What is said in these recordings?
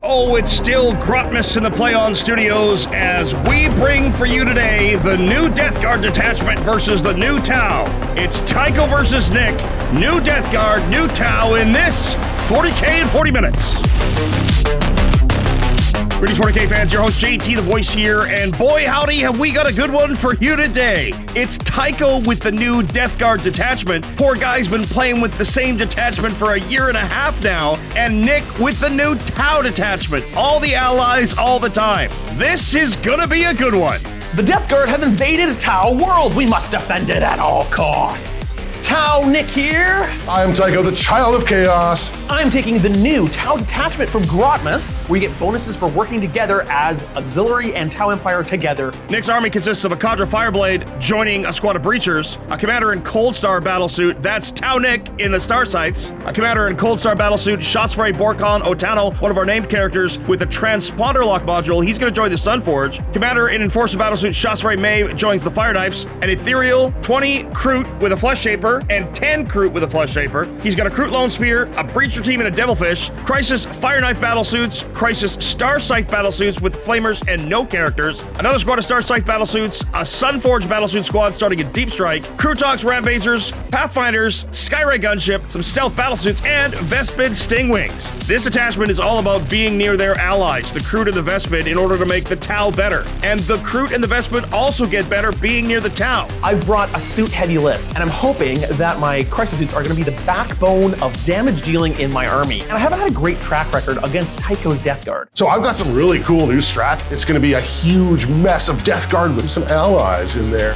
Oh, it's still Grotmas in the Play On Studios as we bring for you today the new Death Guard detachment versus the new Tau. It's Tycho versus Nick, new Death Guard, new Tau in this 40K in 40 minutes. Greetings 40K fans, your host JT the Voice here, and boy howdy have we got a good one for you today. It's Tycho with the new Death Guard detachment. Poor guy's been playing with the same detachment for a year and a half now, and Nick with the new Tau detachment. All the allies all the time. This is gonna be a good one. The Death Guard have invaded a Tau world. We must defend it at all costs. Tau Nick here. I'm Tycho, the Child of Chaos. I'm taking the new Tau detachment from Grotmas, where you get bonuses for working together as Auxiliary and Tau Empire together. Nick's army consists of a Cadre Fireblade joining a squad of Breachers, a commander in Coldstar Battlesuit, that's Tau Nick in the Starscythes, a commander in Coldstar Battlesuit ShasvreBorkan Otano, one of our named characters with a transponder lock module. He's going to join the Sunforge. Commander in Enforcer Battlesuit Shasvre Maeve joins the Fireknife, an Ethereal, 20 Kroot with a Flesh Shaper, and 10 Kroot with a Flesh Shaper. He's got a Kroot Lone-spear, a Breacher team, and a Devilfish, Crisis Fireknife Battlesuits, Crisis Starscythe Battlesuits with Flamers and no characters, another squad of Starscythe Battlesuits, a Sunforge Battlesuit squad starting at Deepstrike, Krootox Rampagers, Pathfinders, Skyray Gunship, some Stealth Battlesuits, and Vespid Stingwings. This attachment is all about being near their allies, the Kroot and the Vespid, in order to make the Tau better. And the Kroot and the Vespid also get better being near the Tau. I've brought a suit-heavy list, and I'm hoping that my Crisis suits are going to be the backbone of damage dealing in my army. And I haven't had a great track record against Tycho's Death Guard. So I've got some really cool new strat. It's going to be a huge mess of Death Guard with some allies in there.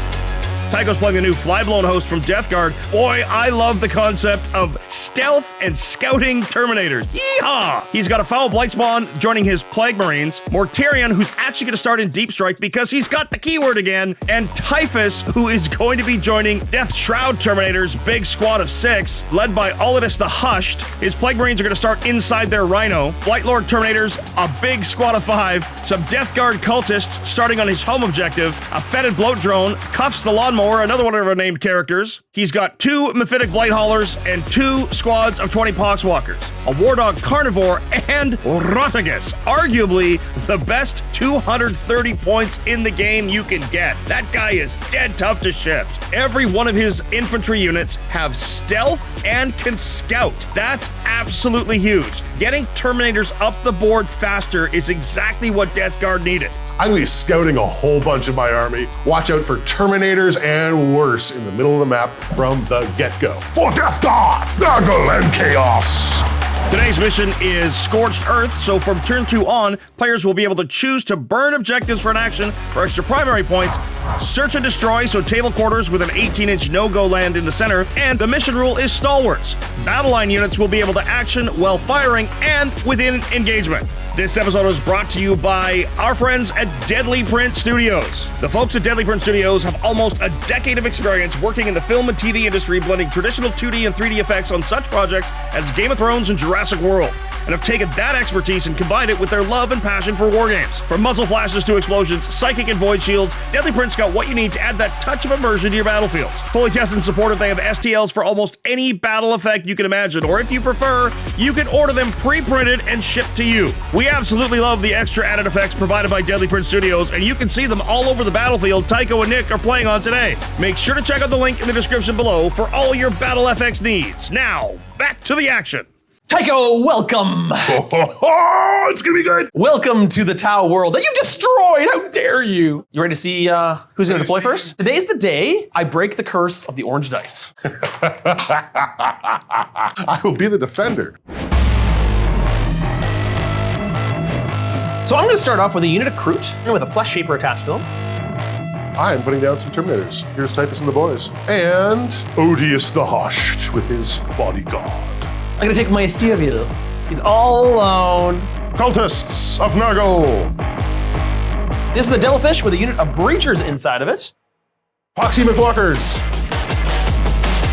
Tycho's playing the new Flyblown host from Death Guard. Boy, I love the concept of stealth and scouting Terminators. Yeehaw! He's got a Foul Blightspawn joining his Plague Marines, Mortarion, who's actually going to start in Deep Strike because he's got the keyword again, and Typhus, who is going to be joining Death Shroud Terminators, big squad of 6, led by Olidus the Hushed. His Plague Marines are going to start inside their Rhino. Blight Lord Terminators, a big squad of 5, some Death Guard cultists starting on his home objective, a Fetid Bloat Drone, Cuffs the Lawnmower, another one of our named characters. He's got 2 Mephitic Blight Haulers and 2 squads of 20 Poxwalkers, a Wardog Carnivore, and Rampagers, arguably the best 230 points in the game you can get. That guy is dead tough to shift. Every one of his infantry units have stealth and can scout. That's absolutely huge. Getting Terminators up the board faster is exactly what Death Guard needed. I'm going to be scouting a whole bunch of my army. Watch out for Terminators and worse in the middle of the map from the get-go. For Death Guard, Naggle and Chaos! Today's mission is Scorched Earth, so from turn 2 on, players will be able to choose to burn objectives for an action for extra primary points, search and destroy, so table quarters with an 18-inch no-go land in the center, and the mission rule is Stalwarts. Battle line units will be able to action while firing and within engagement. This episode was brought to you by our friends at Deadly Print Studios. The folks at Deadly Print Studios have almost a decade of experience working in the film and TV industry, blending traditional 2D and 3D effects on such projects as Game of Thrones and Jurassic World, and have taken that expertise and combined it with their love and passion for wargames. From muzzle flashes to explosions, psychic and void shields, Deadly Print's got what you need to add that touch of immersion to your battlefields. Fully tested and supported, they have STLs for almost any battle effect you can imagine, or if you prefer, you can order them pre-printed and shipped to you. We absolutely love the extra added effects provided by Deadly Print Studios, and you can see them all over the battlefield Tycho and Nick are playing on today. Make sure to check out the link in the description below for all your battle FX needs. Now, back to the action. Tycho, welcome! It's gonna be good! Welcome to the Tau world that you destroyed! How dare you! You ready to see who's gonna deploy first? Today's the day I break the curse of the orange dice. I will be the defender. So I'm gonna start off with a unit of Kroot with a Flesh Shaper attached to them. I am putting down some Terminators. Here's Typhus and the boys. And Odious the Hushed with his bodyguard. I'm gonna take my Ethereal. He's all alone. Cultists of Nurgle. This is a Devilfish with a unit of Breachers inside of it. Poxy McWalkers.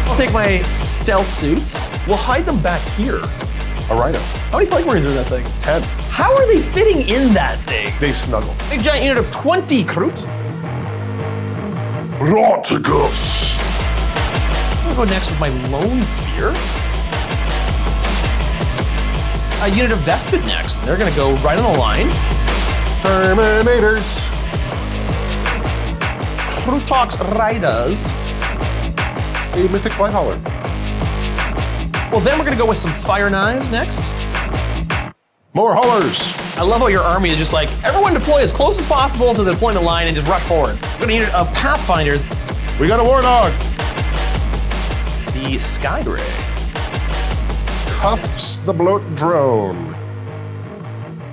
I'll take my Stealth Suits. We'll hide them back here. A Rhino. How many Plague Marines are in that thing? 10. How are they fitting in that thing? They snuggle. Big giant unit of 20 Kroot. Rampagers. I'm gonna go next with my Lone-spear. a unit of Vespid next. They're gonna go right on the line. Terminators. Krootox Riders. A mythic blight hauler. Well, then we're gonna go with some fire knives next. More haulers. I love how your army is just like, everyone deploy as close as possible to the deployment line and just rush forward. We're gonna unit of Pathfinders. We got a war dog. The Cadre. Cuffs the bloat drone.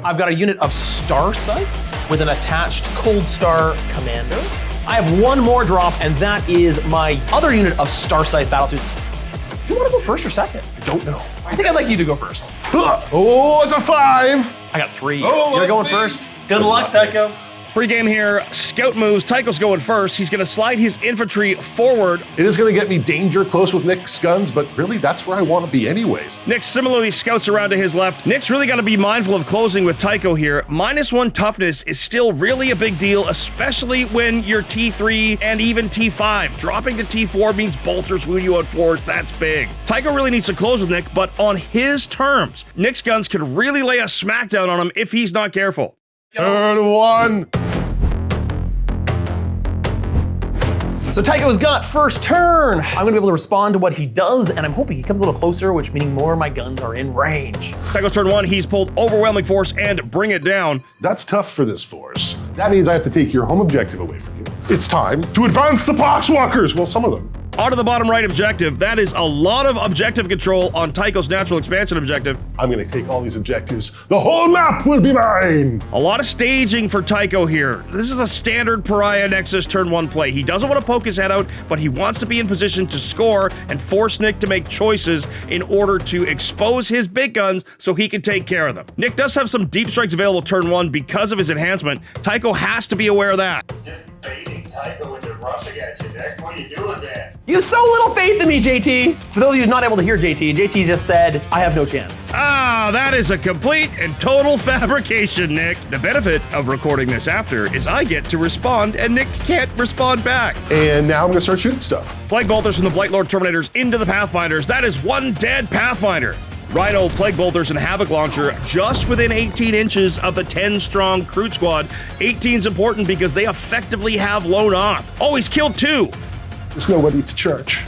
I've got a unit of Starscythes with an attached Coldstar Commander. I have one more drop, and that is my other unit of Starscythe Battlesuits. You want to go first or second? I don't know. I think I'd like you to go first. Oh, it's a 5. I got 3. Oh, You're that's going big. first. Good luck, Tycho. Pre-game here, scout moves. Tycho's going first. He's going to slide his infantry forward. It is going to get me danger close with Nick's guns, but really that's where I want to be anyways. Nick similarly scouts around to his left. Nick's really got to be mindful of closing with Tycho here. -1 toughness is still really a big deal, especially when you're T3 and even T5. Dropping to T4 means bolters wound you out forwards. That's big. Tycho really needs to close with Nick, but on his terms. Nick's guns could really lay a smackdown on him if he's not careful. Turn 1. So Tycho's got first turn. I'm gonna be able to respond to what he does, and I'm hoping he comes a little closer, which meaning more of my guns are in range. Tycho's turn 1, he's pulled overwhelming force and bring it down. That's tough for this force. That means I have to take your home objective away from you. It's time to advance the Poxwalkers. Well, some of them. Onto the bottom right objective. That is a lot of objective control on Tycho's natural expansion objective. I'm going to take all these objectives. The whole map will be mine. A lot of staging for Tycho here. This is a standard Pariah Nexus turn 1 play. He doesn't want to poke his head out, but he wants to be in position to score and force Nick to make choices in order to expose his big guns so he can take care of them. Nick does have some deep strikes available turn 1 because of his enhancement. Tycho has to be aware of that. Just baiting Tycho into rushing at you, Nick. What are you doing, man? You have so little faith in me, JT. For those of you not able to hear JT just said, I have no chance. Ah, that is a complete and total fabrication, Nick. The benefit of recording this after is I get to respond and Nick can't respond back. And now I'm going to start shooting stuff. Plague bolters from the Blightlord Terminators into the Pathfinders. That is one dead Pathfinder. Rhino, Plague Bolters, and Havoc Launcher just within 18 inches of the 10-strong Kroot squad. 18's important because they effectively have lone op. Oh, he's killed 2. There's nobody to charge.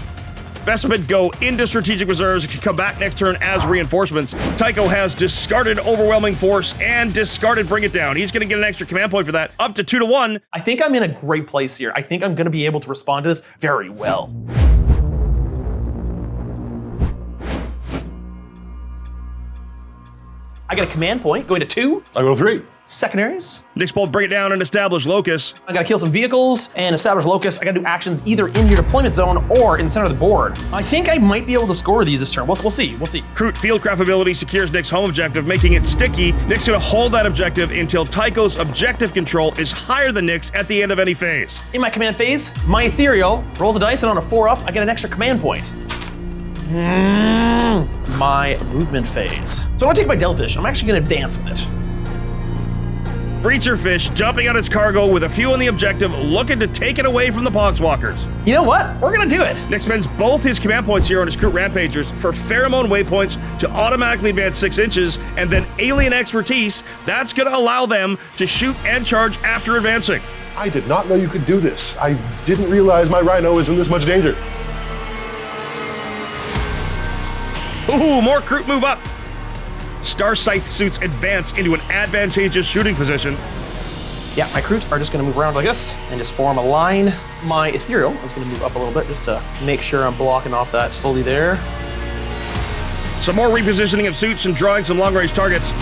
Vespid go into strategic reserves and can come back next turn as reinforcements. Tycho has discarded overwhelming force and discarded bring it down. He's going to get an extra command point for that, up to 2-1. I think I'm in a great place here. I think I'm going to be able to respond to this very well. I got a command point going to 2. I go 3. Secondaries. Nick's bold bring it down and establish locus. I gotta kill some vehicles and establish locus. I gotta do actions either in your deployment zone or in the center of the board. I think I might be able to score these this turn. We'll see. Kroot Fieldcraft ability secures Nick's home objective, making it sticky. Nick's gonna hold that objective until Tycho's objective control is higher than Nick's at the end of any phase. In my command phase, my Ethereal rolls a dice and on a 4-up, I get an extra command point. My movement phase. So I'm gonna take my Devilfish. I'm actually gonna advance with it. Breacher Fish jumping out its cargo with a few on the objective, looking to take it away from the Poxwalkers. You know what? We're gonna do it. Nick spends both his command points here on his Kroot Rampagers for pheromone waypoints to automatically advance 6 inches, and then alien expertise. That's gonna allow them to shoot and charge after advancing. I did not know you could do this. I didn't realize my Rhino was in this much danger. Ooh, more Kroot move up. Starscythe suits advance into an advantageous shooting position. Yeah, my Kroot are just gonna move around like this and just form a line. My Ethereal is gonna move up a little bit just to make sure I'm blocking off that fully there. Some more repositioning of suits and drawing some long-range targets.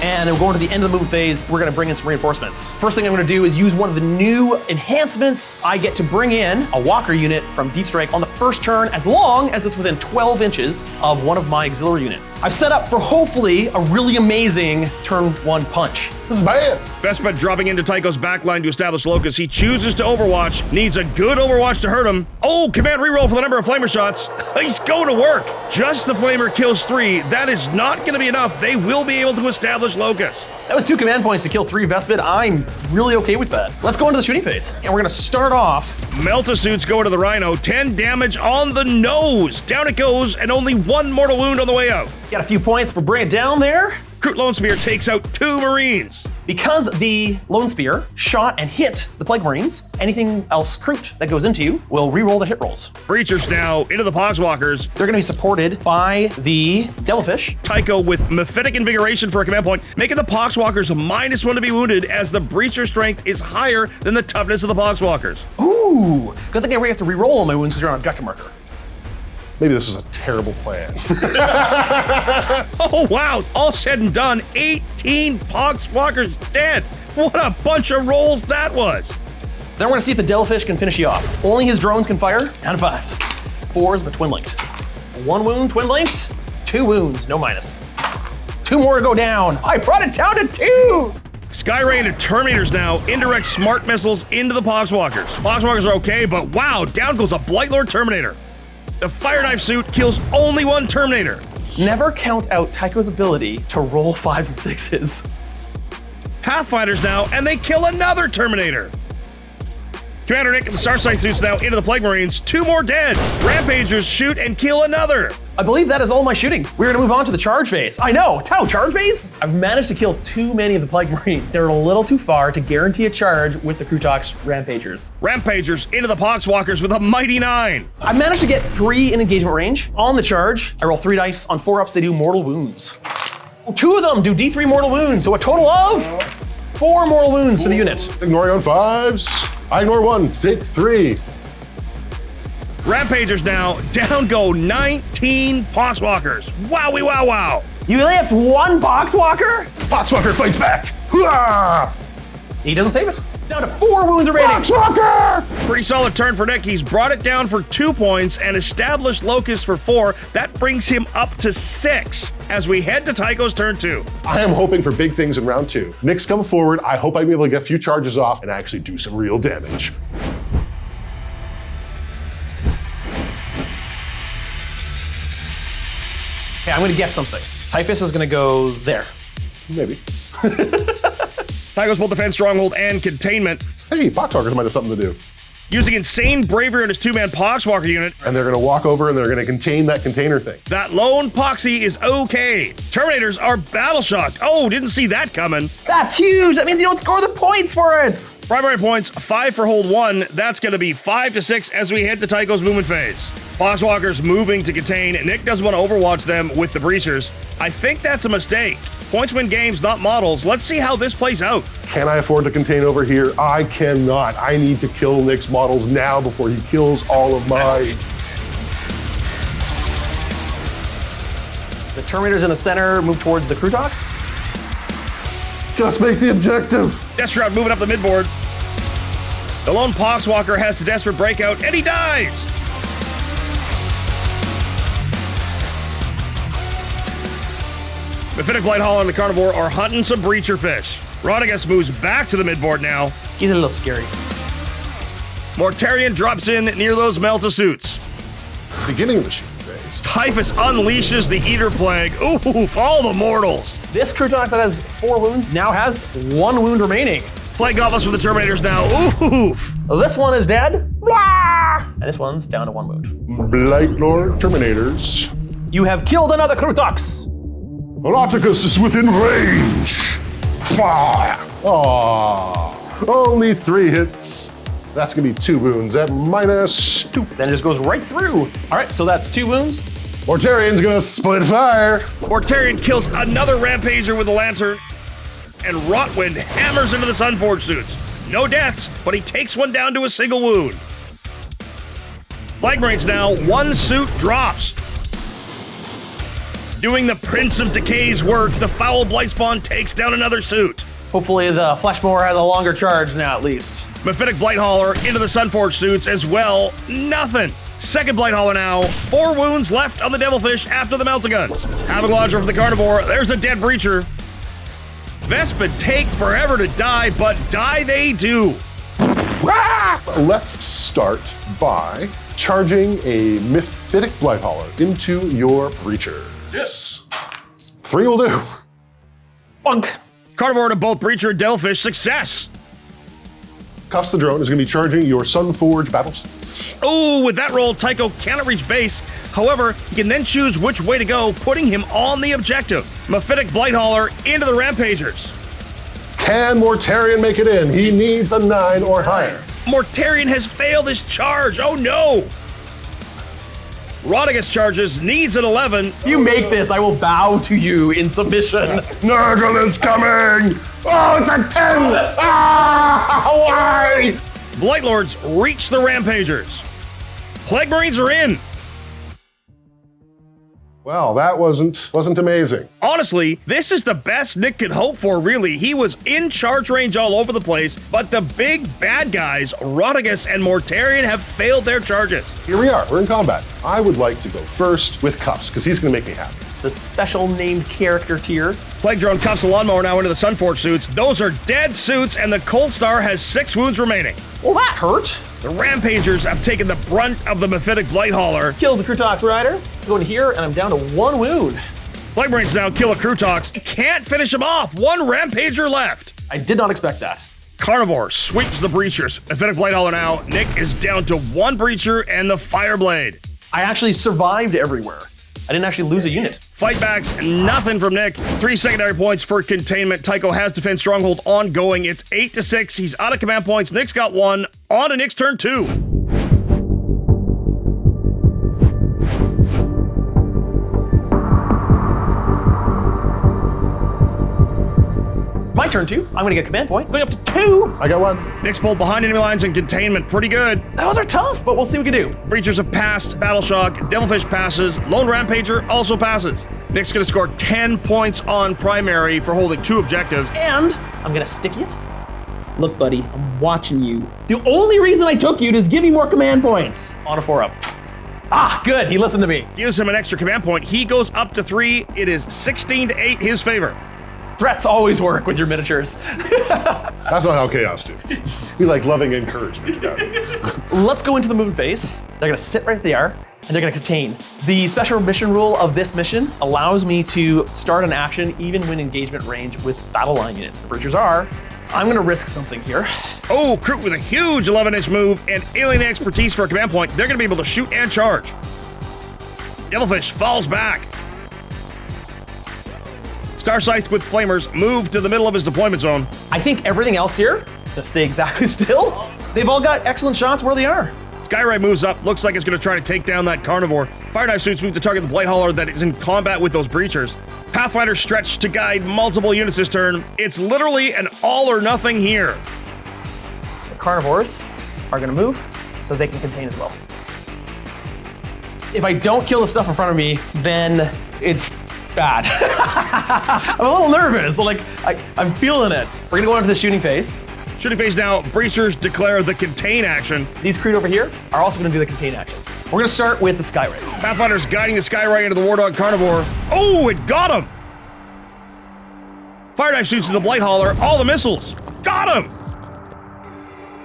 And then we're going to the end of the move phase. We're gonna bring in some reinforcements. First thing I'm gonna do is use one of the new enhancements. I get to bring in a walker unit from Deep Strike on the first turn as long as it's within 12 inches of one of my auxiliary units. I've set up for hopefully a really amazing turn 1 punch. This is bad. Vespid dropping into Tycho's backline to establish locus. He chooses to overwatch, needs a good overwatch to hurt him. Oh, command reroll for the number of flamer shots. He's going to work. Just the flamer kills 3. That is not going to be enough. They will be able to establish locus. That was 2 command points to kill 3 Vespid. I'm really okay with that. Let's go into the shooting phase. And we're gonna start off. Meltasuits go to the Rhino, 10 damage on the nose. Down it goes, and only 1 mortal wound on the way out. Got a few points for bringing it down there. Kroot Lone-spear takes out 2 Marines. Because the Lone-spear shot and hit the Plague Marines, anything else Kroot that goes into you will re-roll the hit rolls. Breachers now into the Poxwalkers. They're gonna be supported by the Devilfish. Tycho with Mephitic Invigoration for a command point, making the Poxwalkers a -1 to be wounded as the Breacher strength is higher than the toughness of the Poxwalkers. Ooh, good thing I have to re-roll all my wounds because you're on objective marker. Maybe this is a terrible plan. Oh wow, all said and done, 18 Poxwalkers dead. What a bunch of rolls that was. Then we're gonna see if the Devilfish can finish you off. Only his drones can fire, down to 5s. 4s, but twin linked. 1 wound, twin linked. 2 wounds, no minus. 2 more go down. I brought it down to 2. Skyray into Terminators now, indirect smart missiles into the Poxwalkers. Poxwalkers are okay, but wow, down goes a Blightlord Terminator. The Fireknife suit kills only 1 Terminator. Never count out Tycho's ability to roll 5s and 6s. Pathfinders now, and they kill another Terminator. Commander Nick and the Starscythe suits now into the Plague Marines. 2 more dead. Rampagers shoot and kill another. I believe that is all my shooting. We're gonna move on to the charge phase. I know, Tau, charge phase? I've managed to kill too many of the Plague Marines. They're a little too far to guarantee a charge with the Krootox Rampagers. Rampagers into the Poxwalkers with a mighty 9. I've managed to get 3 in engagement range. On the charge, I roll 3 dice. On 4 ups, they do mortal wounds. 2 of them do D3 mortal wounds, so a total of 4 mortal wounds to the unit. Ignoring on 5s. I ignore 1, take 3. Rampagers now, down go 19 Poxwalkers. Wowie wow wow. You left 1 Poxwalker? Poxwalker fights back. Hooah! He doesn't save it. Down to 4 wounds remaining. Poxwalker! Pretty solid turn for Nick. He's brought it down for 2 points and established Locust for 4. That brings him up to 6 as we head to Tycho's turn 2. I am hoping for big things in round 2. Nick's come forward. I hope I'll be able to get a few charges off and actually do some real damage. Okay, I'm gonna guess something. Typhus is gonna go there. Maybe. Tycho's both defense, stronghold, and containment. Hey, Poxwalkers might have something to do. Using insane bravery on his 2-man Poxwalker unit. And they're gonna walk over and they're gonna contain that container thing. That lone Poxy is okay. Terminators are battle shocked. Oh, didn't see that coming. That's huge. That means you don't score the points for it. Primary points, 5 for hold 1. That's gonna be 5 to 6 as we head to Tycho's movement phase. Poxwalkers moving to contain. Nick doesn't want to overwatch them with the breachers. I think that's a mistake. Points win games, not models. Let's see how this plays out. Can I afford to contain over here? I cannot. I need to kill Nick's models now before he kills all of mine. The Terminators in the center move towards the Krootox. Just make the objective. Destrout moving up the midboard. The lone Poxwalker has the desperate breakout, and he dies! Mephitic Blighthauler and the Carnivore are hunting some breacher fish. Rodigus moves back to the midboard now. He's a little scary. Mortarion drops in near those Meltasuits. Beginning of the shooting phase. Typhus unleashes the Eater Plague. Oof, all the mortals. This Krootox that has 4 wounds now has 1 wound remaining. Plague Goblins for the Terminators now. Oof. This one is dead. Blah! And this one's down to 1 wound. Blightlord Terminators. You have killed another Krootox. Eroticus is within range. Aww. Only 3 hits. That's gonna be 2 wounds at -2. Then it just goes right through. All right, so that's 2 wounds. Mortarion's gonna split fire. Mortarion kills another Rampager with a lantern. And Rotwind hammers into the Sunforge suits. No deaths, but he takes one down to a single wound. Plague Marines now, 1 suit drops. Doing the Prince of Decay's work, the Foul Blightspawn takes down another suit. Hopefully the Fleshmower has a longer charge now at least. Mephitic Blighthauler into the Sunforge suits as well. Nothing. Second Blighthauler now. 4 wounds left on the Devilfish after the Meltaguns. Havoc Launcher from the Carnivore. There's a dead Breacher. Vespid take forever to die, but die they do. Let's start by charging a Mephitic Blighthauler into your Breacher. Yes. 3 will do. Bunk. Carnivore to both Breacher and Devilfish, success. Cuffs the drone is going to be charging your Sunforge Battlesuits. Oh, with that roll, Tycho cannot reach base. However, he can then choose which way to go, putting him on the objective. Mephitic Blighthaller into the Rampagers. Can Mortarion make it in? He needs a 9 or higher. Mortarion has failed his charge. Oh no! Rodriguez charges, needs an 11. If you make this, I will bow to you in submission. Nurgle is coming! Oh, it's a 10! Ah, why? Blightlords reach the Rampagers. Plague Marines are in. Well, that wasn't amazing. Honestly, this is the best Nick could hope for, really. He was in charge range all over the place, but the big bad guys, Rodriguez and Mortarion, have failed their charges. Here we are, we're in combat. I would like to go first with Cuffs, because he's gonna make me happy. The special named character tier. Plague Drone cuffs the lawnmower now into the Sunforge suits. Those are dead suits, and the Coldstar has 6 wounds remaining. Well, that hurt. The Rampagers have taken the brunt of the Mephitic Blighthaller. Kills the Krootox rider. Going here, and I'm down to 1 wound. Plague Marines now kill a Krootox. Can't finish him off. 1 Rampager left. I did not expect that. Carnivore sweeps the Breachers. Mephitic Blighthaller now. Nick is down to 1 Breacher and the Fireblade. I actually survived everywhere. I didn't actually lose a unit. Fightbacks, nothing from Nick. 3 secondary points for containment. Tycho has Defense Stronghold ongoing. It's 8-6. He's out of command points. Nick's got 1. On to Nick's turn 2. My turn 2. I'm gonna get a command point. Going up to 2. I got 1. Nick's pulled behind enemy lines in containment. Pretty good. Those are tough, but we'll see what we can do. Breachers have passed. Battle Shock. Devilfish passes. Lone Rampager also passes. Nick's gonna score 10 points on primary for holding 2 objectives. And I'm gonna stick it. Look, buddy, I'm watching you. The only reason I took you is give me more command points. On a 4-up. Ah, good, he listened to me. Gives him an extra command point. He goes up to 3. It is 16-8 his favor. Threats always work with your miniatures. That's not how chaos do. We like loving encouragement. Let's go into the movement phase. They're gonna sit right there, and they're gonna contain. The special mission rule of this mission allows me to start an action even when engagement range with battle line units. The Breachers are. I'm gonna risk something here. Oh, Kroot with a huge 11-inch move and alien expertise for a command point. They're gonna be able to shoot and charge. Devilfish falls back. Starscythe with Flamers move to the middle of his deployment zone. I think everything else here to stay exactly still. They've all got excellent shots where they are. Skyray moves up, looks like it's going to try to take down that Carnivore. Fireknife suits move to target the Blighthaller that is in combat with those Breachers. Pathfinder stretched to guide multiple units this turn. It's literally an all or nothing here. The Carnivores are gonna move so they can contain as well. If I don't kill the stuff in front of me, then it's bad. I'm a little nervous, so like I'm feeling it. We're gonna go into the shooting phase. Shooting phase now, Breachers declare the contain action. These Kroot over here are also gonna do the contain action. We're gonna start with the Skyray. Pathfinder's guiding the Skyray into the Wardog Carnivore. Oh, it got him! Fireknife shoots to the Blighthaller, all the missiles. Got him!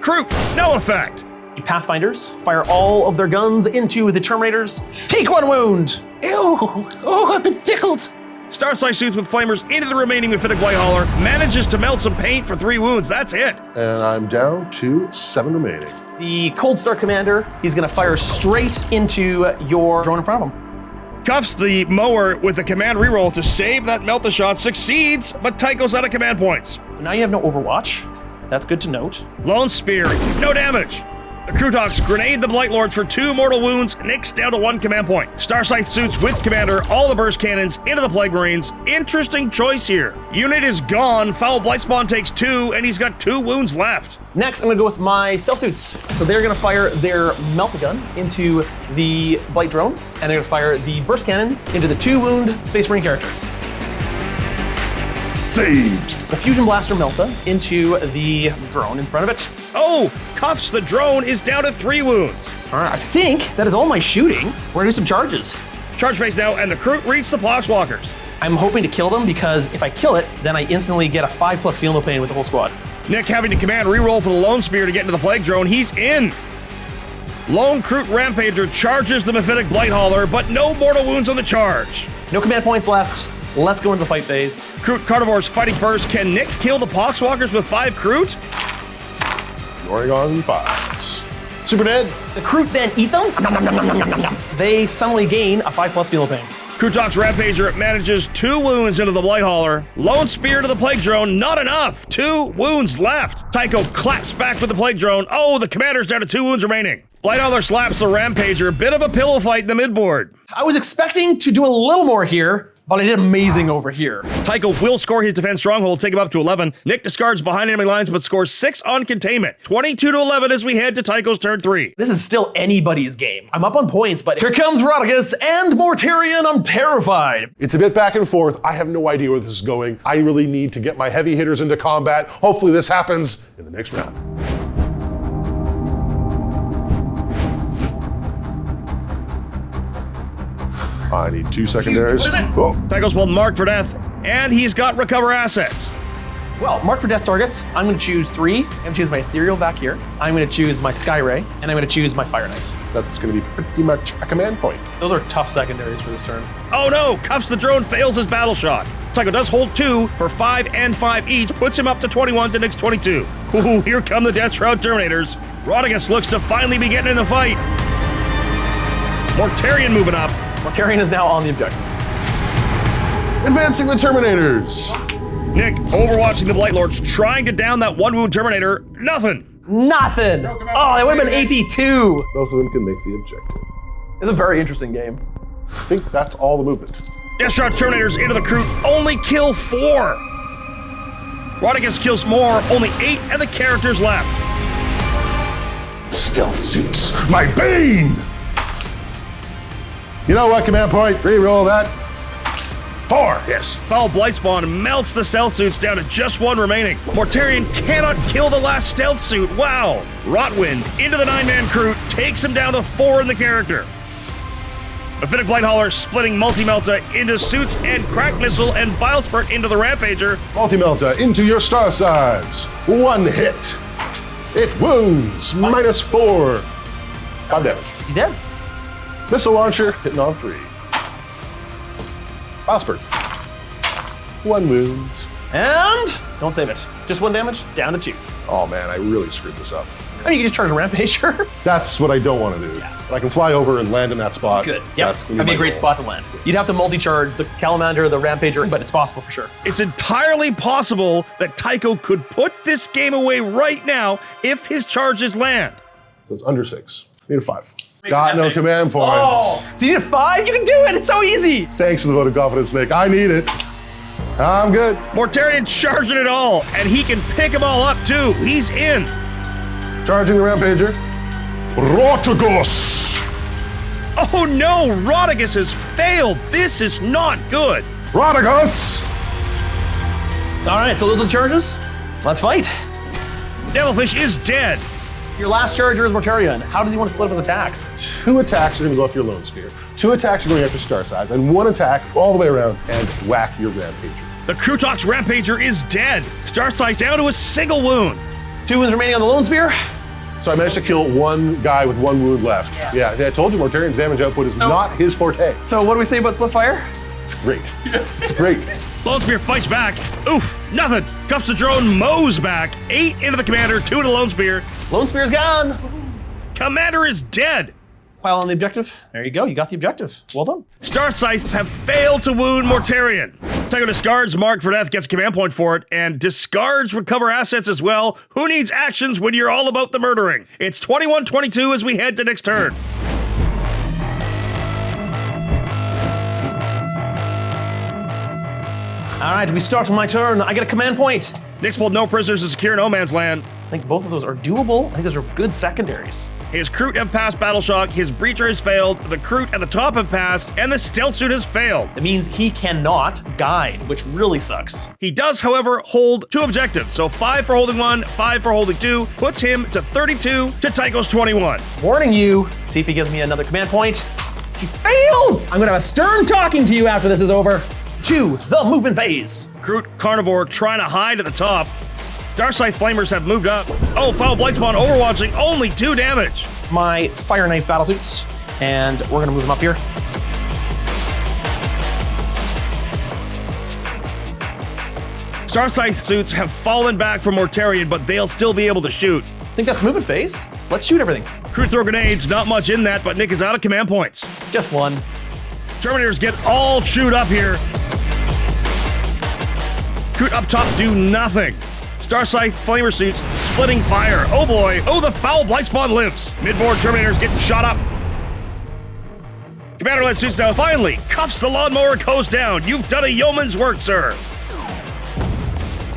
Kroot, no effect. The Pathfinders fire all of their guns into the Terminators. Take 1 wound. Ew! Oh, I've been tickled! Starscythe shoots with Flamers into the remaining Mephitic Blighthaller, manages to melt some paint for 3 wounds. That's it. And I'm down to 7 remaining. The Coldstar Commander, he's gonna fire straight into your drone in front of him. Cuffs the mower with a command reroll to save that melt the shot. Succeeds, but Tycho's out of command points. So now you have no Overwatch. That's good to note. Lone-spear, no damage. The Krootox grenade the Blightlords for 2 mortal wounds. Nick's down to 1 command point. Starscythe suits with Commander all the burst cannons into the Plague Marines. Interesting choice here. Unit is gone. Foul Blightspawn takes 2, and he's got 2 wounds left. Next, I'm gonna go with my stealth suits. So they're gonna fire their melt-a-gun into the Blight drone, and they're gonna fire the burst cannons into the 2-wound Space Marine character. Saved! The Fusion Blaster Melta into the drone in front of it. Oh, Cuffs the drone is down to 3 wounds. All right, I think that is all my shooting. We're gonna do some charges. Charge phase now, and the Kroot reach the Poxwalkers. I'm hoping to kill them because if I kill it, then I instantly get a 5+ feel no pain with the whole squad. Nick having to command reroll for the Lone-spear to get into the Plague drone. He's in. Lone Kroot Rampager charges the Mephitic Blighthaller, but no mortal wounds on the charge. No command points left. Let's go into the fight phase. Kroot Carnivores fighting first. Can Nick kill the Poxwalkers with 5 Kroot? Going on 5s. Super dead. The Kroot then eat them. They suddenly gain a 5+ feel pain. Krootox Rampager manages 2 wounds into the Blightholler. Lone-spear to the Plague Drone, not enough. 2 wounds left. Tycho claps back with the Plague Drone. Oh, the commander's down to 2 wounds remaining. Blightholler slaps the Rampager. A bit of a pillow fight in the midboard. I was expecting to do a little more here, but I did amazing over here. Tycho will score his defense stronghold, take him up to 11. Nick discards behind enemy lines, but scores 6 on containment. 22 to 11 as we head to Tycho's turn 3. This is still anybody's game. I'm up on points, but here comes Rodicus and Mortarion. I'm terrified. It's a bit back and forth. I have no idea where this is going. I really need to get my heavy hitters into combat. Hopefully this happens in the next round. I need 2 secondaries. What is it? Oh. Tycho's pulled Mark for death, and he's got recover assets. Well, mark for death targets. I'm going to choose 3. I'm going to choose my Ethereal back here. I'm going to choose my Skyray, and I'm going to choose my Fireknife. That's going to be pretty much a command point. Those are tough secondaries for this turn. Oh no, Cuffs the Drone fails his battle shot. Tycho does hold 2 for 5 and 5 each, puts him up to 21 to Nick's 22. Ooh, here come the Death Shroud Terminators. Rodicus looks to finally be getting in the fight. Mortarion moving up. Mortarion is now on the objective. Advancing the Terminators. Nick overwatching the Blight Lords, trying to down that 1 wound Terminator. Nothing. Nothing. Oh, that would have been AP2. Both of them can make the objective. It's a very interesting game. I think that's all the movement. Death Shroud Terminators into the Kroot, only kill 4. Rodicus kills more, only 8 of the characters left. Stealth suits, my bane! You know what, command point? Reroll that. 4, yes. Foul Blightspawn melts the stealth suits down to just 1 remaining. Mortarion cannot kill the last stealth suit. Wow. Rotwind into the 9-man Kroot, takes him down to 4 in the character. Mephitic Blightholler splitting Multi-Melta into suits and Crack Missile and Bilespurt into the Rampager. Multi-Melta into your star sides. 1 hit. It wounds. -4. 5 damage. He's dead. Missile launcher hitting on 3. Bilespurt. 1 wound. And don't save it. Just 1 damage, down to 2. Oh man, I really screwed this up. Oh, you can just charge a Rampager. That's what I don't want to do. Yeah. But I can fly over and land in that spot. Good. Yeah, That's gonna that'd be a my great goal. spot to land. You'd have to multi-charge the Calamander, the Rampager, but it's possible for sure. It's entirely possible that Tycho could put this game away right now if his charges land. So it's under 6. Need a 5. Got no command points. Oh, so you need a 5? You can do it. It's so easy. Thanks for the vote of confidence, Nick. I need it. I'm good. Mortarion charging it all, and he can pick them all up too. He's in. Charging the Rampager. Rotagus! Oh no, Rodicus has failed. This is not good. Rotagus! All right, so those are the charges. Let's fight. Devilfish is dead. Your last charger is Mortarion. How does he want to split up his attacks? 2 attacks are going to go off your Lone-spear. 2 attacks are going after Starscythe, and 1 attack all the way around and whack your Rampager. The Krootox Rampager is dead. Starscythe down to a single wound. 2 wounds remaining on the Lone-spear. So I managed to kill 1 guy with 1 wound left. Yeah, I told you Mortarion's damage output is not his forte. So what do we say about split fire? It's great. It's great. Lone Spear fights back. Oof, nothing. Cuffs the Drone, mows back. 8 into the Commander, 2 to Lone Spear. Lone Spear's gone. Commander is dead. Pile on the objective. There you go. You got the objective. Well done. Starscythes have failed to wound Mortarion. Tycho discards Mark for death, gets a command point for it, and discards recover assets as well. Who needs actions when you're all about the murdering? It's 21-22 as we head to next turn. All right, we start on my turn. I get a command point. Nick's pulled no prisoners to secure no man's land. I think both of those are doable. I think those are good secondaries. His Kroot have passed Battle Shock, his Breacher has failed, the Kroot at the top have passed, and the Stealth Suit has failed. That means he cannot guide, which really sucks. He does, however, hold 2 objectives, so 5 for holding 1, 5 for holding 2, puts him to 32 to Tycho's 21. Warning you, see if he gives me another command point. He fails! I'm gonna have a stern talking to you after this is over. To the movement phase. Kroot Carnivore trying to hide at the top. Starscythe Flamers have moved up. Oh, Foul Blightspawn overwatching, only 2 damage. My Fireknife Battlesuits, and we're gonna move them up here. Starscythe suits have fallen back from Mortarion, but they'll still be able to shoot. Think that's movement phase? Let's shoot everything. Kroot throw grenades, not much in that, but Nick is out of command points. Just one. Terminators get all chewed up here. Kroot up top do nothing. Starscythe Flamer suits splitting fire. Oh boy, oh the foul Blightspawn lives. Midboard Terminators getting shot up. Commander-led suits now finally cuffs the lawnmower, goes down. You've done a yeoman's work, sir.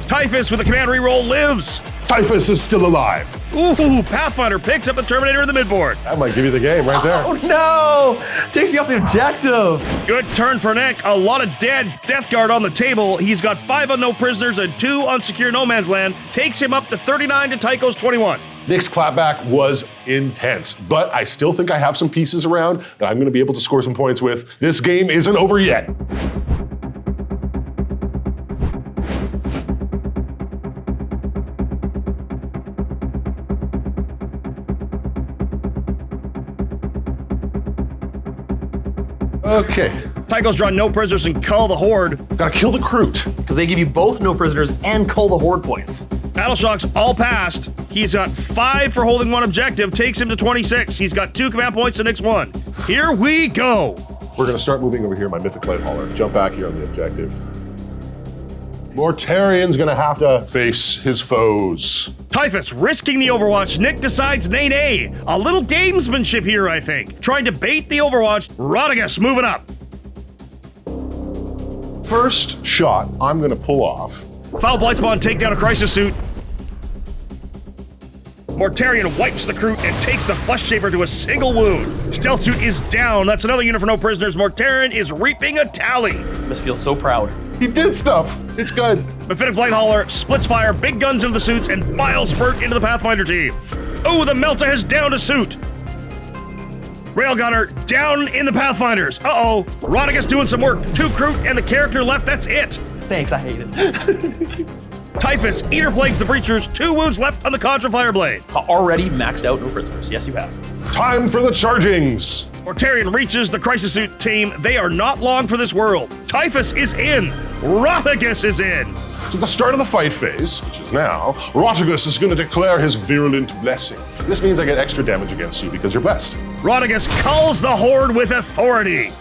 Typhus with a command reroll lives. Typhus is still alive. Ooh, Pathfinder picks up the Terminator in the midboard. That might give you the game right there. Oh no! Takes you off the objective. Good turn for Nick. A lot of dead Death Guard on the table. He's got 5 on no prisoners and 2 on secure no man's land. Takes him up to 39 to Tycho's 21. Nick's clapback was intense, but I still think I have some pieces around that I'm going to be able to score some points with. This game isn't over yet. Okay. Tycho's drawn no prisoners and cull the Horde. Gotta kill the Kroot. Because they give you both no prisoners and cull the Horde points. Battle Shocks all passed. He's got 5 for holding 1 objective, takes him to 26. He's got 2 command points to Nick's 1. Here we go. We're gonna start moving over here, my Mythic Light Hauler. Jump back here on the objective. Mortarion's gonna have to face his foes. Typhus risking the Overwatch. Nick decides nay. A little gamesmanship here, I think. Trying to bait the Overwatch. Rodigus moving up. First shot, I'm gonna pull off. Foul Blightspawn take down a Crisis suit. Mortarion wipes the Kroot and takes the Flesh Shaper to a single wound. Stealth suit is down. That's another unit for no prisoners. Mortarion is reaping a tally. Must feel so proud. He did stuff. It's good. Mephitic Blight Hauler splits fire, big guns into the suits, and Bile Spurt into the Pathfinder team. Oh, the Melta has downed a suit. Railgunner down in the Pathfinders. Uh-oh. Rodigus doing some work. 2 Kroot and the character left. That's it. Thanks, I hate it. Typhus, Eater Plagues the Breachers. 2 wounds left on the Contra Fireblade. Already maxed out no prisoners. Yes, you have. Time for the chargings. Mortarion reaches the Crisis Suit team. They are not long for this world. Typhus is in. Rodigus is in. So at the start of the fight phase, which is now, Rodigus is going to declare his virulent blessing. This means I get extra damage against you because you're blessed. Rodigus culls the Horde with authority.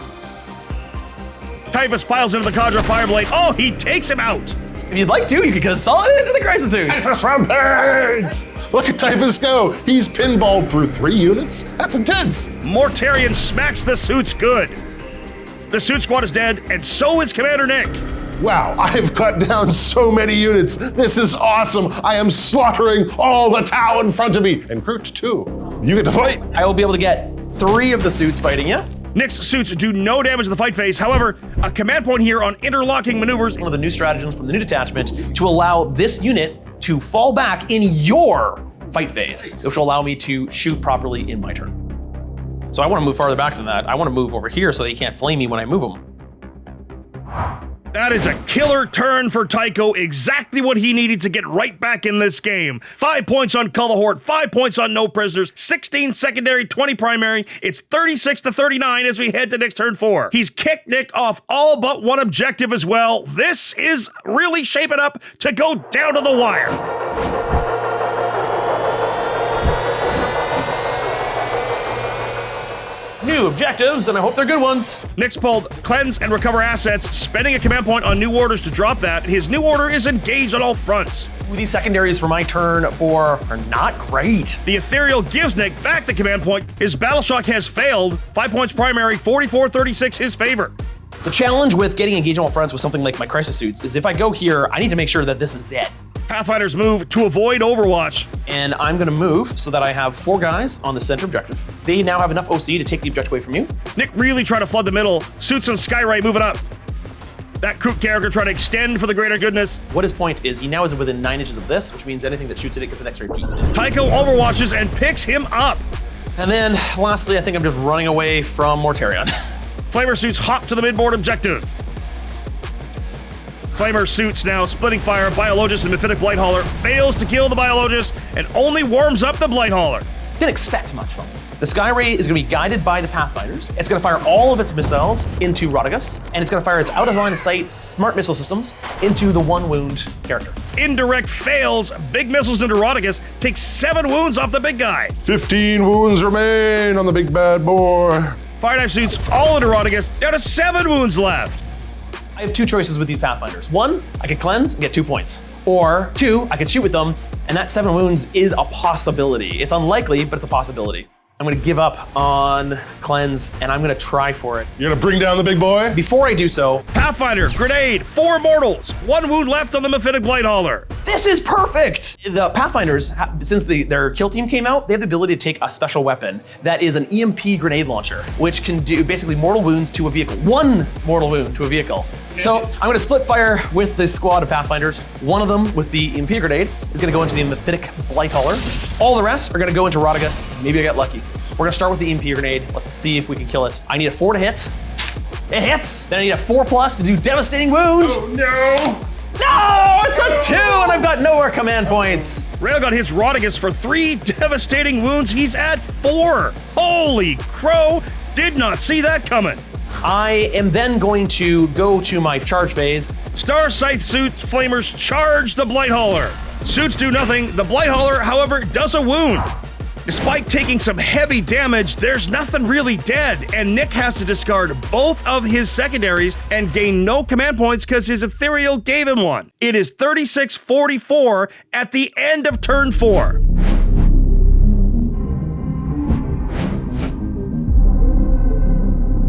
Typhus piles into the Cadre Fireblade. Oh, he takes him out. If you'd like to, you can consolidate into the Crisis Suits. Typhus Rampage! Look at Typhus go. He's pinballed through 3 units. That's intense. Mortarion smacks the suits good. The suit squad is dead, and so is Commander Nick. Wow, I've cut down so many units. This is awesome. I am slaughtering all the Tau in front of me. And Kroot, too. You get to fight. I will be able to get 3 of the suits fighting you. Nick's suits do no damage in the fight phase. However, a command point here on interlocking maneuvers. One of the new stratagems from the new detachment to allow this unit to fall back in your fight phase, which will allow me to shoot properly in my turn. So I want to move farther back than that. I want to move over here so they can't flame me when I move them. That is a killer turn for Tycho, exactly what he needed to get right back in this game. 5 points on Cull the Horde, 5 points on no prisoners, 16 secondary, 20 primary. It's 36 to 39 as we head to Nick's turn 4. He's kicked Nick off all but 1 objective as well. This is really shaping up to go down to the wire. New objectives, and I hope they're good ones. Nick's pulled Cleanse and Recover Assets, spending a command point on new orders to drop that. His new order is engaged on all fronts. These secondaries for my turn 4 are not great. The Ethereal gives Nick back the command point. His Battle Shock has failed. 5 points primary, 44-36 his favor. The challenge with getting engaged on all fronts with something like my Crisis Suits is if I go here, I need to make sure that this is dead. Pathfinders move to avoid Overwatch. And I'm gonna move so that I have 4 guys on the center objective. They now have enough OC to take the objective away from you. Nick really trying to flood the middle. Suits and Skyray moving up. That Kroot character trying to extend for the greater goodness. What his point is, he now is within 9 inches of this, which means anything that shoots at it gets an extra repeat. Tycho overwatches and picks him up. And then, lastly, I think I'm just running away from Mortarion. Flamer suits hop to the midboard objective. Flamer suits now splitting fire. Biologist and Mephitic Blight Hauler fails to kill the Biologist and only warms up the Blight Hauler. Didn't expect much from it. The Sky Ray is going to be guided by the Pathfinders. It's going to fire all of its missiles into Rodagus, and it's going to fire its out of line of sight smart missile systems into the 1 wound character. Indirect fails. Big missiles into Rodagus takes 7 wounds off the big guy. 15 wounds remain on the big bad boy. Fireknife suits all into Rodagus, down to 7 wounds left. I have 2 choices with these Pathfinders. 1, I could cleanse and get 2 points. Or 2, I could shoot with them, and that 7 wounds is a possibility. It's unlikely, but it's a possibility. I'm gonna give up on cleanse, and I'm gonna try for it. You're gonna bring down the big boy? Before I do so, Pathfinder, grenade, 4 mortals, 1 wound left on the Mephitic Blightholder. this is perfect! The Pathfinders, since their kill team came out, they have the ability to take a special weapon that is an EMP grenade launcher, which can do basically mortal wounds to a vehicle. 1 mortal wound to a vehicle. So I'm gonna split fire with this squad of Pathfinders. One of them with the EMP grenade is gonna go into the Mephitic Blightholder. All the rest are gonna go into Rodagus. Maybe I get lucky. We're gonna start with the EMP grenade. Let's see if we can kill it. I need a 4 to hit. It hits. Then I need a 4+ to do devastating wound. Oh no! No, it's a 2 and I've got nowhere command points. Railgun hits Rodagus for 3 devastating wounds. He's at 4. Holy crow! Did not see that coming. I am then going to go to my charge phase. Starscythe suits flamers charge the Blightholder. Suits do nothing. The Blightholder, however, does a wound. Despite taking some heavy damage, there's nothing really dead, and Nick has to discard both of his secondaries and gain no command points because his Ethereal gave him one. It is 36-44 at the end of turn 4.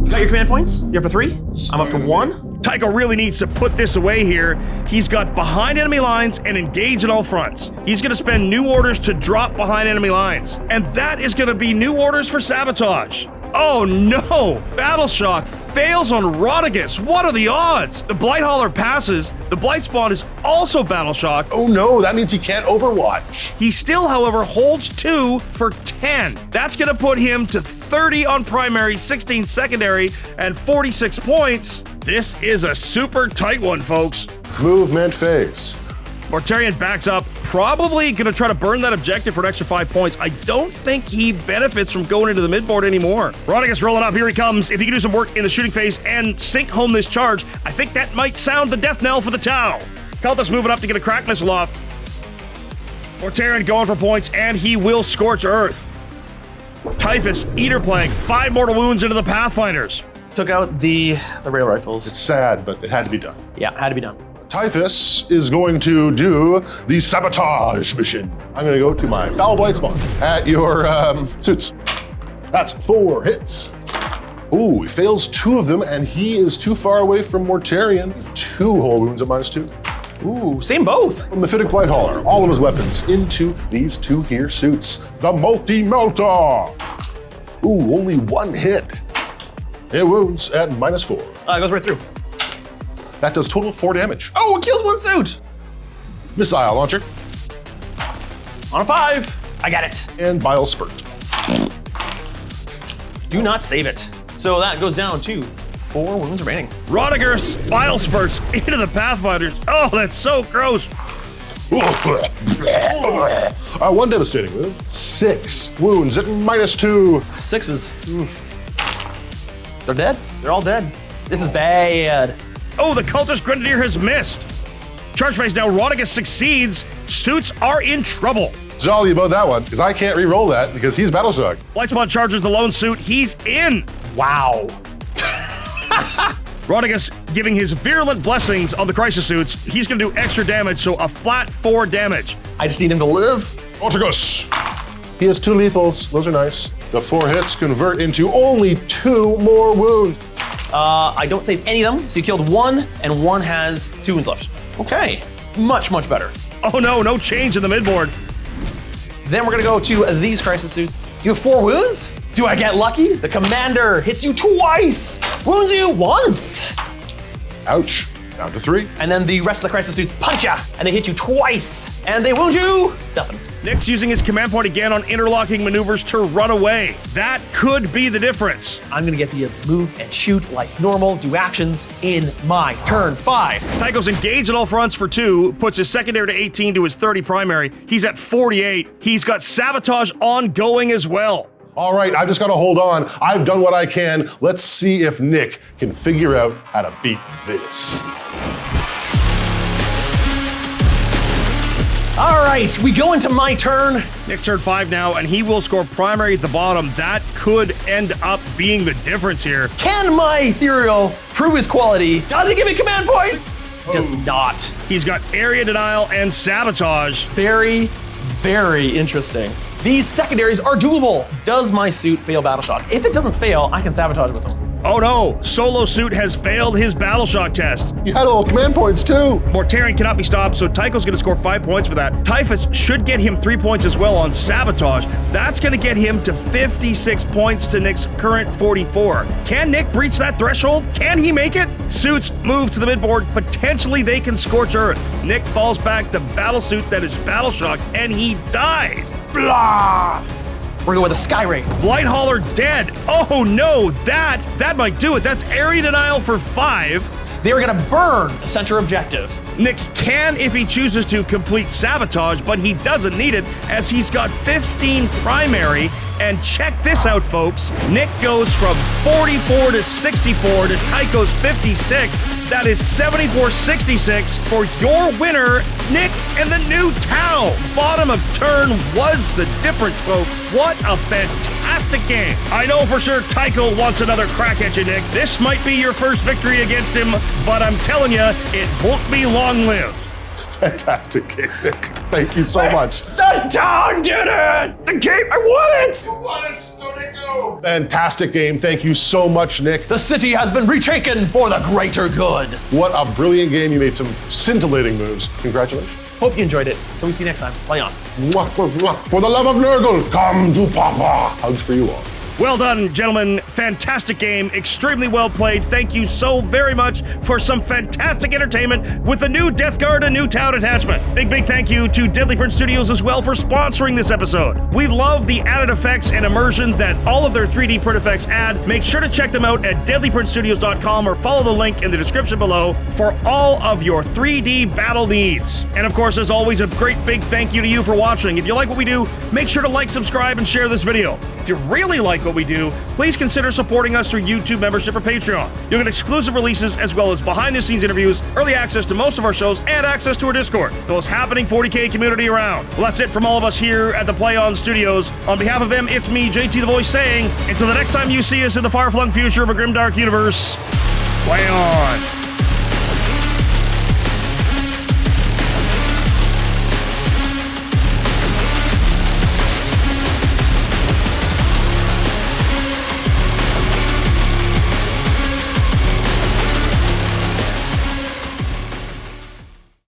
You got your command points? You're up to 3? I'm up to 1. Tycho really needs to put this away here. He's got behind enemy lines and engage at all fronts. He's going to spend new orders to drop behind enemy lines. And that is going to be new orders for sabotage. Oh no! Battle Shock fails on Rodagus. What are the odds? The Blightholder passes. The Blightspawn is also Battle Shock. Oh no, that means he can't overwatch. He still, however, holds 2 for 10. That's going to put him to 30 on primary, 16 secondary, and 46 points. This is a super tight one, folks. Movement phase. Mortarion backs up, probably going to try to burn that objective for an extra 5 points. I don't think he benefits from going into the midboard anymore. Rodagus rolling up, here he comes. If he can do some work in the shooting phase and sink home this charge, I think that might sound the death knell for the Tau. Keltis moving up to get a crack missile off. Mortarion going for points, and he will scorch Earth. Typhus, Eater Plague, 5 mortal wounds into the Pathfinders. Took out the rail rifles. It's sad, but it had to be done. Yeah, had to be done. Typhus is going to do the sabotage mission. I'm going to go to my Foul Blight spawn at your suits. That's 4 hits. Ooh, he fails 2 of them, and he is too far away from Mortarion. 2 whole wounds at -2. Ooh, same both. Mephitic Blightholder, all of his weapons into these 2 here suits. The Multi-Melter. Ooh, only 1 hit. It wounds at -4. It goes right through. That does total 4 damage. Oh, it kills 1 suit. Missile launcher On a 5. I got it. and Bile Spurt. Do not save it. So that goes down to 4 wounds remaining. Rodagus bile spurts into the Pathfinders. Oh, that's so gross. 1 devastating wound. 6 wounds at -2. 6s. They're dead. They're all dead. This is bad. Oh, the Cultist Grenadier has missed. Charge phase now, Rodagus succeeds. Suits are in trouble. Jolly about that one, because I can't re-roll that because he's Battle Shock. Blightspawn charges the lone suit. He's in. Wow. Rodagus giving his virulent blessings on the Crisis suits. He's going to do extra damage, so a flat 4 damage. I just need him to live. Ortigus. He has 2 lethals. Those are nice. The 4 hits convert into only 2 more wounds. I don't save any of them, so you killed 1, and 1 has 2 wounds left. Okay, much, much better. Oh no, no change in the midboard. Then we're gonna go to these Crisis suits. You have 4 wounds? Do I get lucky? The Commander hits you twice, wounds you once. Ouch. Down to 3. And then the rest of the Crisis suits punch ya, and they hit you twice, and they wound you nothing. Nick's using his command point again on interlocking maneuvers to run away. That could be the difference. I'm gonna get to move and shoot like normal, do actions in my turn 5. Tycho's engaged at all fronts for 2, puts his secondary to 18 to his 30 primary. He's at 48. He's got sabotage ongoing as well. All right, I've just got to hold on. I've done what I can. Let's see if Nick can figure out how to beat this. All right, we go into my turn. Nick's turn 5 now, and he will score primary at the bottom. That could end up being the difference here. Can my Ethereal prove his quality? Does he give me command point? Does not. He's got area denial and sabotage. Very, very interesting. These secondaries are doable. Does my suit fail Battle Shock? If it doesn't fail, I can sabotage with them. Oh no, Solo Suit has failed his Battle Shock test. You had all command points too. Mortarion cannot be stopped, so Tycho's gonna score 5 points for that. Typhus should get him 3 points as well on Sabotage. That's gonna get him to 56 points to Nick's current 44. Can Nick breach that threshold? Can he make it? Suits move to the midboard. Potentially they can scorch Earth. Nick falls back to Battlesuit that is Battle Shock, and he dies. Blah! We're going with a Sky Ray. Blight Hauler dead. Oh no, that might do it. That's area denial for 5. They are gonna burn the center objective. Nick can, if he chooses to, complete Sabotage, but he doesn't need it as he's got 15 primary. And check this out, folks. Nick goes from 44 to 64 to Tycho's 56. That is 74-66 for your winner, Nick and the new Tau. Bottom of turn was the difference, folks. What a fantastic game. I know for sure Tycho wants another crack at you, Nick. This might be your first victory against him, but I'm telling you, it won't be long-lived. Fantastic game, Nick. Thank you so much. The Tau did it! The game, I won it! You won it, Stony Go! Fantastic game. Thank you so much, Nick. The city has been retaken for the greater good. What a brilliant game. You made some scintillating moves. Congratulations. Hope you enjoyed it. So we see you next time. Play on. Mwah, mwah, mwah. For the love of Nurgle, come to Papa. Hugs for you all. Well done, gentlemen. Fantastic game. Extremely well played. Thank you so very much for some fantastic entertainment with the new Death Guard and new Tau detachment. Big thank you to Deadly Print Studios as well for sponsoring this episode. We love the added effects and immersion that all of their 3D print effects add. Make sure to check them out at deadlyprintstudios.com or follow the link in the description below for all of your 3D battle needs. And of course, as always, a great big thank you to you for watching. If you like what we do, make sure to like, subscribe, and share this video. If you really like what we do, please consider supporting us through YouTube membership or Patreon. You'll get exclusive releases as well as behind-the-scenes interviews, early access to most of our shows, and access to our Discord, the most happening 40K community around. Well, that's it from all of us here at the Play On Studios. On behalf of them, it's me, JT the Voice, saying, until the next time you see us in the far-flung future of a grimdark universe, play on!